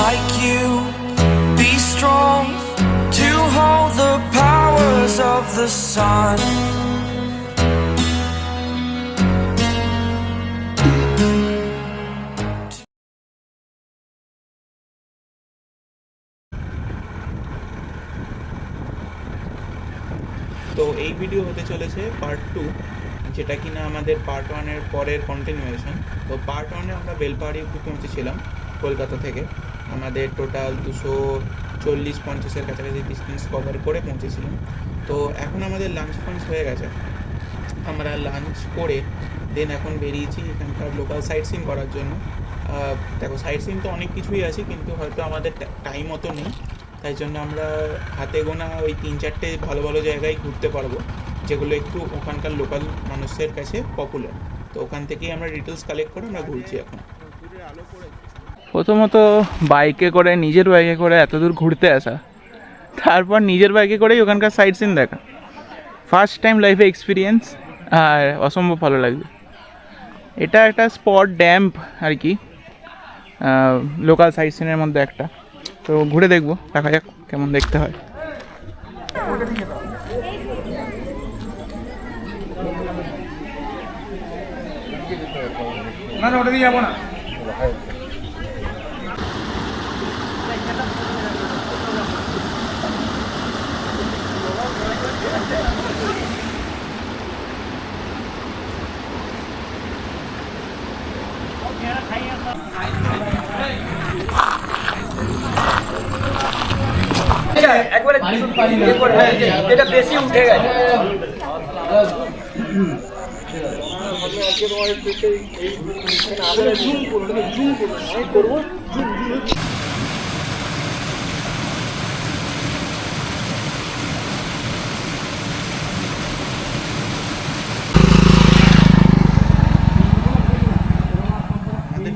like you. Be strong to hold the powers of the sun. তো এই video হতে চলেছে পার্ট 2, যেটা কিনা আমাদের পার্ট 1-এর পরের কন্টিনিউয়েশন। তো পার্ট 1-এ আমরা বেলপাহাড়ি অবধি পৌঁছেছিলাম কলকাতা থেকে। আমাদের টোটাল 240-50-এর কাছাকাছি ডিস্টেন্স কভার করে পৌঁছেছিলাম। তো এখন আমাদের লাঞ্চ ফাঞ্চ হয়ে গেছে, আমরা লাঞ্চ করে দেন এখন বেরিয়েছি এখানকার লোকাল সাইট সিন করার জন্য। দেখো, সাইট সিন তো অনেক কিছুই আছে, কিন্তু হয়তো আমাদের টাইম অত নেই, তাই জন্য আমরা হাতে গোনা ওই 3-4টে ভালো ভালো জায়গায় ঘুরতে পারবো, যেগুলো একটু ওখানকার লোকাল মানুষের কাছে পপুলার। তো ওখান থেকেই আমরা ডিটেলস কালেক্ট করে আমরা ঘুরছি এখন। প্রথমত নিজের বাইকে করে এত দূর ঘুরতে আসা, তারপর নিজের বাইকে করেই ওখানকার সাইট সিন দেখা, ফার্স্ট টাইম লাইফে এক্সপিরিয়েন্স, আর অসম্ভব ভালো লাগবে। এটা একটা স্পট ড্যাম্প আর কি, লোকাল সাইট সিনের মধ্যে একটা। তো ঘুরে দেখবো, দেখা যাক কেমন দেখতে হয়। না ওটা দিয়ে যাবো না। একবারে যেটা বেশি উঠে গেছে।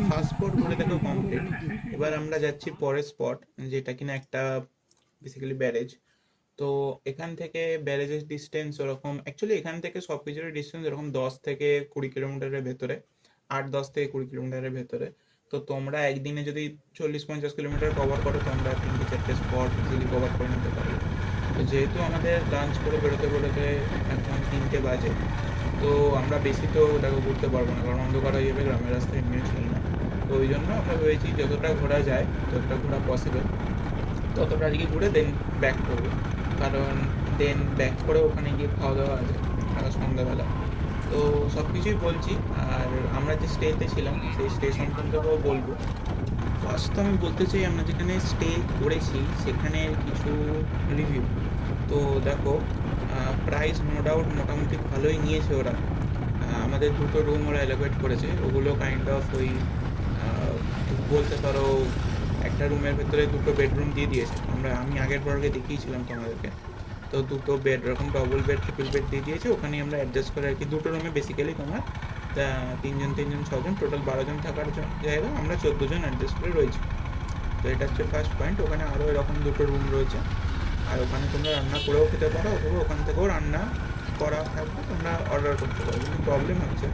ফার্স্ট স্পট ঘুরে দেখো কমপ্লিট। এবার আমরা যাচ্ছি পরের স্পট, যেটা কিনা একটা বেসিক্যালি ব্যারেজ। তো এখান থেকে ব্যারেজের ডিস্টেন্স ওরকম, অ্যাকচুয়ালি এখান থেকে সব কিছুর ডিস্টেন্স এরকম 10 থেকে 20 কিলোমিটারের ভেতরে, 8-10 থেকে 20 কিলোমিটারের ভেতরে। তো তোমরা একদিনে যদি 40-50 কিলোমিটার কভার করো, তোমরা 3-4টে স্পট ইজিলি কভার করে নিতে পারবে। তো যেহেতু আমাদের লাঞ্চ করে বেরোতে বেরোতে এখন 3টে বাজে, তো আমরা বেশি তো দেখো ঘুরতে পারবো না, কারণ অন্ধকার হয়ে যাবে, গ্রামের রাস্তায় এমনিও ছিল না। তো ওই জন্য আমরা ভেবেছি যতটা ঘোরা যায়, যতটা ঘোরা পসিবল, ততটা আজকে ঘুরে দেন ব্যাক করবো। কারণ দেন ব্যাক করে ওখানে গিয়ে খাওয়া দাওয়া আছে সন্ধ্যাবেলা। তো সব কিছুই বলছি। আর আমরা যে স্টেতে ছিলাম সেই স্টে সম্পর্কেও বলবো। ফার্স্ট তো আমি বলতে চাই, আমরা যেখানে স্টে করেছি সেখানের কিছু রিভিউ। তো দেখো, প্রাইস নো ডাউট মোটামুটি ভালোই নিয়েছে ওরা। আমাদের 2টো রুম ওরা অ্যালোকেট করেছে, ওগুলো কাইন্ড অফ ওই বলতে পারো একটা রুমের ভেতরে 2টো বেডরুম দিয়ে দিয়েছে। আমি আগের বর্গে দেখিয়েছিলাম তোমাদেরকে। তো 2টো বেড, এরকম ডবল বেড, ট্রিপল বেড দিয়ে দিয়েছে, ওখানেই আমরা অ্যাডজাস্ট করে আর কি। 2টো রুমে বেসিক্যালি তোমার 3জন 6জন, টোটাল 12জন থাকার জায়গা, আমরা 14 জন অ্যাডজাস্ট করে রয়েছি। তো এটা হচ্ছে ফার্স্ট পয়েন্ট। ওখানে আরও এরকম 2টো রুম রয়েছে, আর ওখানে তোমরা রান্না করেও খেতে পারো, অথবা ওখান থেকেও রান্না করা থাকবে, তোমরা অর্ডার করতে পারো। কিন্তু প্রবলেম হচ্ছে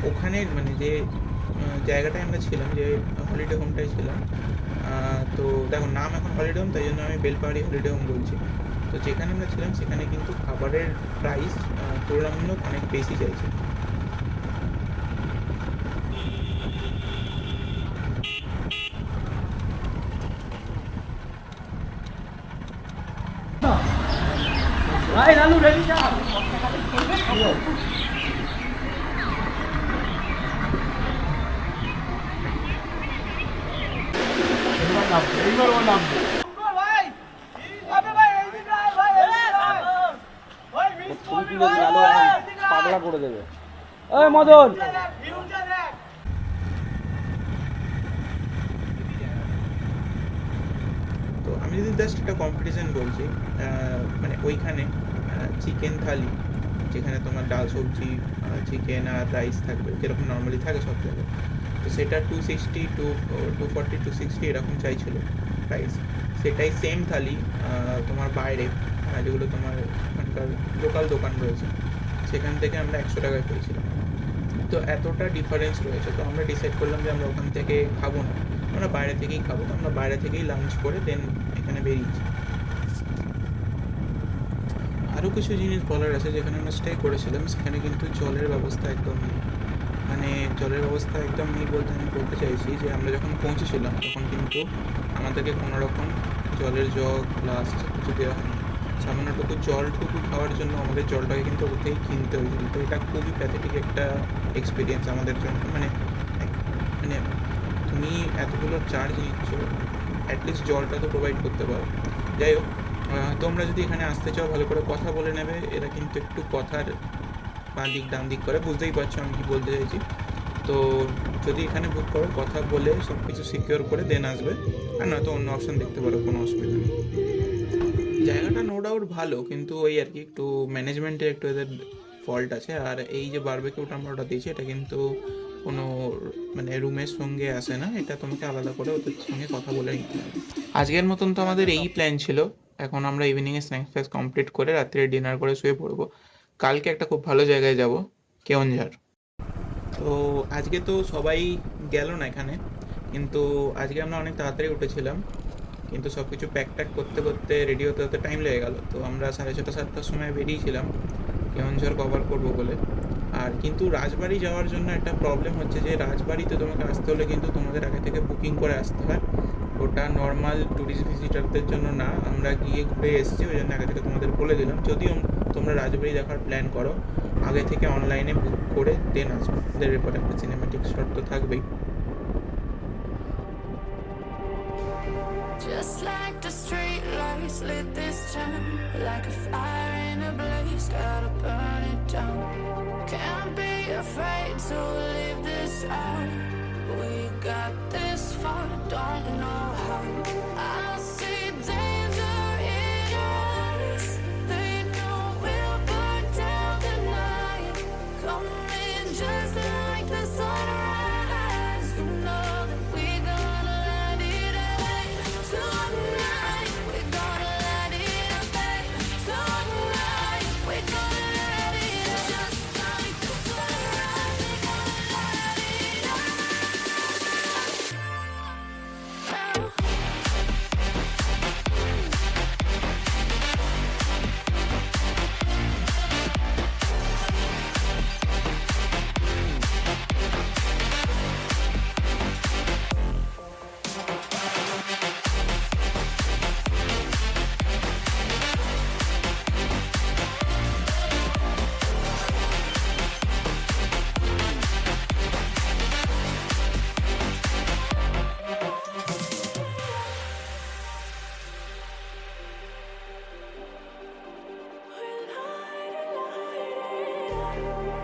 ওখানে মানে যে জায়গাটায় আমরা ছিলাম, যে হলিডে হোমটায় ছিলাম, তো দেখো নাম এখন হলিডে হোম, তাই জন্য আমি বেলপাহাড়ি হলিডে হোম বলছি। তো যেখানে আমরা ছিলাম সেখানে কিন্তু খাবারের প্রাইস তুলনামূলক অনেক বেশি চাইছে। পাগলা করে দেবে। ওই মদন, তো আমি যদি জাস্ট একটা কম্পিটিশন বলছি, মানে ওইখানে চিকেন থালি, যেখানে তোমার ডাল সবজি, চিকেন আর রাইস থাকবে, যেরকম নর্মালি থাকে সব জায়গায়, তো সেটা 260 240 260 এরকম চাইছিল প্রাইস। সেটাই সেম থালি তোমার বাইরে, যেগুলো তোমার ওখানকার লোকাল দোকান রয়েছে, সেখান থেকে আমরা 100 টাকায় পেয়েছিলাম। তো এতটা ডিফারেন্স রয়েছে, তো আমরা ডিসাইড করলাম যে আমরা ওখান থেকে খাবো না, আমরা বাইরে থেকেই খাবো, তো আমরা বাইরে থেকেই লাঞ্চ করে দেন এখানে বেরিয়েছি। আরও কিছু জিনিস বলার আছে, যেখানে আমরা স্টে করেছিলাম সেখানে কিন্তু জলের ব্যবস্থা একদম নেই। মানে জলের ব্যবস্থা একদম নেই বলতে আমি বলতে চাইছি যে আমরা যখন পৌঁছেছিলাম তখন কিন্তু আমাদেরকে কোনো রকম জলের জগ গ্লাস কিছু দেওয়া হয়নি। সামান্যটুকু জলটুকু খাওয়ার জন্য আমাদের জলটাকে কিন্তু ওর থেকেই কিনতে হয়েছিল। তো এটা খুবই প্যাথেটিক একটা এক্সপিরিয়েন্স আমাদের জন্য। মানে মানে তুমি এতগুলো চার্জ নিচ্ছ, অ্যাটলিস্ট জলটা তো প্রোভাইড করতে পারো। যাই হোক, তোমরা যদি এখানে আসতে চাও ভালো করে কথা বলে নেবে, এরা কিন্তু একটু কথার বাঁ দিক ডান দিক করে, বুঝতেই পারছো আমি কি বলতে চাইছি। তো যদি এখানে বুক করো, কথা বলে সব কিছু সিকিওর করে দেন আসবে, আর নয়তো অন্য অপশান দেখতে পারো, কোনো অসুবিধা নেই। জায়গাটা নো ডাউট ভালো, কিন্তু ওই আর কি একটু ম্যানেজমেন্টের একটু এদের ফল্ট আছে। আর এই যে বারবিকিউটা আমরা ওটা দিয়েছি, এটা কিন্তু কোনো মানে রুমের সঙ্গে আসে না, এটা তোমাকে আলাদা করে ওদের সঙ্গে কথা বলে নিতে হবে। আজকের মতন তো আমাদের এই প্ল্যান ছিল। এখন আমরা ইভিনিংয়ে স্ন্যাক্স ফ্যাক্স কমপ্লিট করে রাত্রে ডিনার করে শুয়ে পড়বো। কালকে একটা খুব ভালো জায়গায় যাব, কেওনঝাড়। তো আজকে তো সবাই গেল না এখানে, কিন্তু আজকে আমরা অনেক তাড়াতাড়ি উঠেছিলাম, কিন্তু সব কিছু প্যাক ট্যাক করতে করতে রেডি হতে হতে টাইম লেগে গেল। তো আমরা 6:30 7টার সময় বেরিয়েছিলাম কেওনঝাড় কভার করবো বলে। আর কিন্তু রাজবাড়ি যাওয়ার জন্য একটা প্রবলেম হচ্ছে যে রাজবাড়িতে তোমাকে আসতে হলে কিন্তু তোমাদের আগে থেকে বুকিং করে আসতে হয়। ওটা নর্মাল ট্যুরিস্ট ভিজিটারদের জন্য না, আমরা গিয়ে ঘুরে এসেছি ওই জন্য আগে থেকে তোমাদের বলে দিলাম। যদিও তোমরা রাজবাড়ি দেখার প্ল্যান করো, আগে থেকে অনলাইনে বুক করে দেন আসবে, ওদের ব্যাপারে একটা সিনেম্যাটিক শট তো থাকবেই। Just like the street lights lit this town, like a fire in a blaze, gotta burn it down. Can't be afraid to leave this out. We got this far, don't know how. I see danger in your eyes. They know we'll burn down the night. Coming just like the sunrise. You know that we gonna let it out. Tonight, we're gonna let it out. Tonight, we're gonna let it out. Just like the sunrise, we're gonna let it out.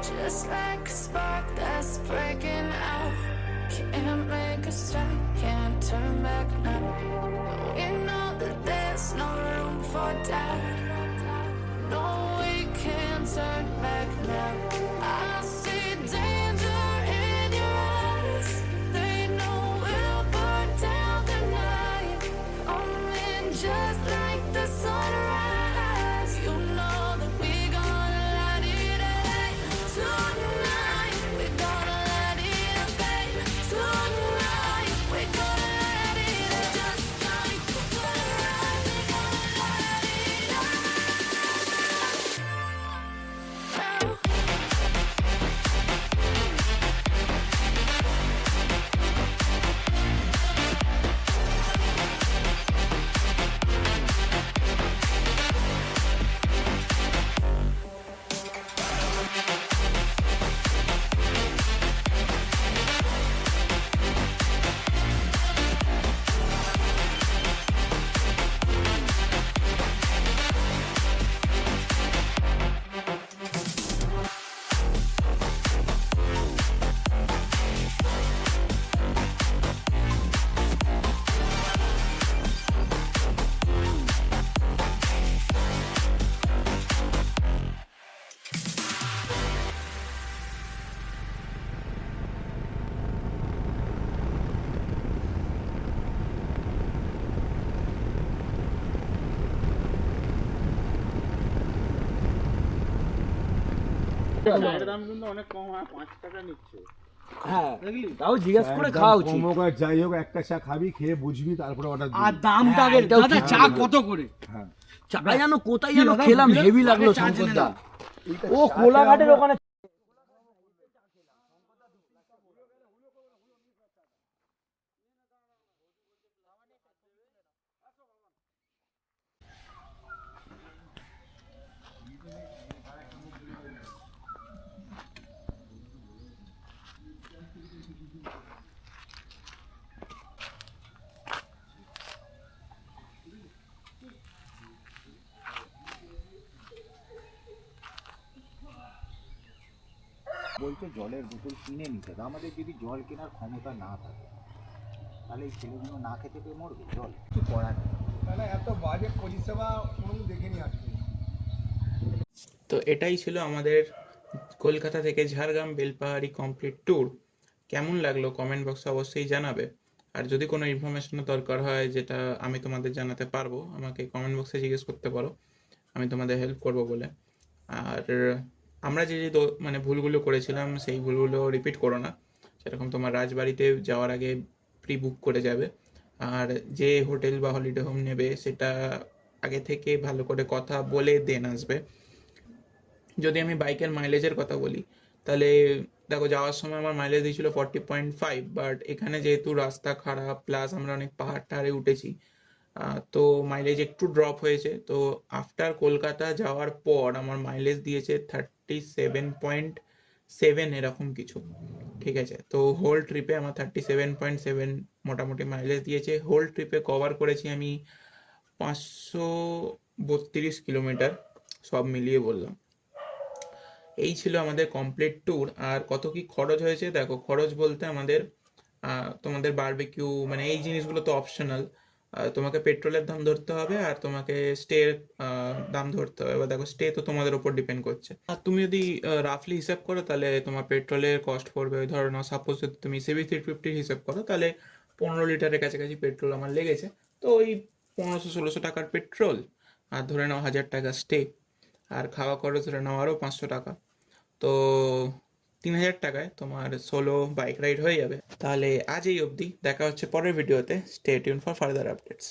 Just like a spark that's breaking out. Can't make a stop, can't turn back now. We know that there's no room for doubt. No, we can't turn back now. I see danger in your eyes. They know we'll burn down the night. Coming just like the sunrise. You know that we gonna let it out. Tonight, we're gonna let it out. Tonight, we're gonna let it out. Just like the sunrise, we're gonna let it out. দাম কিন্তু অনেক কম, 5 টাকা নিচ্ছে। হ্যাঁ তাও জিজ্ঞেস করে খাওয়া উচিত। কমোকার যাই হোক একটা চা খাবি, খেয়ে বুঝবি, তারপরে অর্ডার দিবি। আর দামটা আগে এটাও দাদা ঠিক চা বললেন। কত করে? হ্যাঁ, চা যেন কোথায় যেন খেলাম, হেভি লাগলো শঙ্করদা। ও কোলাঘাটের ওখানে বলছে জলের বোতল কিনে নিতে হবে। আমাদের যদি জল কেনার ক্ষমতা না থাকে তাহলে এই ছেলেগুলো না খেতে পেয়ে মরবে। জল কিছু করার নেই। তাহলে এত বাজে পরিষেবা কোনোদিন দেখিনি আজকে। তো এটাই ছিল আমাদের কলকাতা থেকে ঝাড়গ্রাম বেলপাহাড়ি কমপ্লিট ট্যুর। কেমন লাগলো কমেন্ট বক্সে অবশ্যই জানাবে। আর যদি কোনো ইনফরমেশনের দরকার হয় যেটা আমি তোমাদের জানাতে পারবো, আমাকে কমেন্ট বক্সে জিজ্ঞেস করতে পারো, আমি তোমাদের হেল্প করব বলে। আর আমরা যে যে মানে ভুলগুলো করেছিলাম সেই ভুলগুলো রিপিট করো না। সেরকম তোমার রাজবাড়িতে যাওয়ার আগে প্রি বুক করে যাবে। আর যে হোটেল বা হলিডে হোম নেবে সেটা আগে থেকে ভালো করে কথা বলে দেন আসবে। যদি আমি বাইকের মাইলেজের কথা বলি তাহলে দেখো যাওয়ার সময় আমার মাইলেজ দিয়েছিল 40.5, বাট এখানে যেহেতু রাস্তা খারাপ প্লাস আমরা অনেক পাহাড় টাহাড়ে উঠেছি, তো মাইলেজ একটু ড্রপ হয়েছে। তো আফটার কলকাতা যাওয়ার পর আমার মাইলেজ দিয়েছে 37.7 এরকম কিছু, ঠিক আছে। তো হোল ট্রিপে আমার 37.7 মোটামুটি মাইলেজ দিয়েছে। হোল ট্রিপে কভার করেছি আমি 532 কিলোমিটার, সব মিলিয়ে বললাম। এই ছিল আমাদের কমপ্লিট ট্যুর। আর কত কি খরচ হয়েছে দেখো, খরচ বলতে আমাদের তোমাদের বারবিকিউ মানে এই জিনিসগুলো তো অপশনাল, তোমাকে পেট্রোলের দাম ধরতে হবে আর তোমাকে স্টের দাম ধরতে হবে। এবার দেখো স্টে তো তোমাদের উপর ডিপেন্ড করছে। আর তুমি যদি রাফলি হিসাব করো তাহলে তোমার পেট্রোলের কস্ট পড়বে, ওই ধরো না সাপোজ যদি তুমি CB350 হিসাব করো তাহলে 15 লিটারের কাছাকাছি পেট্রোল আমার লেগেছে। তো ওই 1500-1600 টাকার পেট্রোল, আর ধরে নাও 1000 টাকা স্টে, আর খাওয়া খরচ ধরে নাও আরও 500 টাকা। তো 3000 টাকায় তোমার সোলো বাইক রাইড হয়ে যাবে। তাহলে আজ এই অবধি, দেখা হচ্ছে পরের ভিডিওতে। Stay tune for further updates.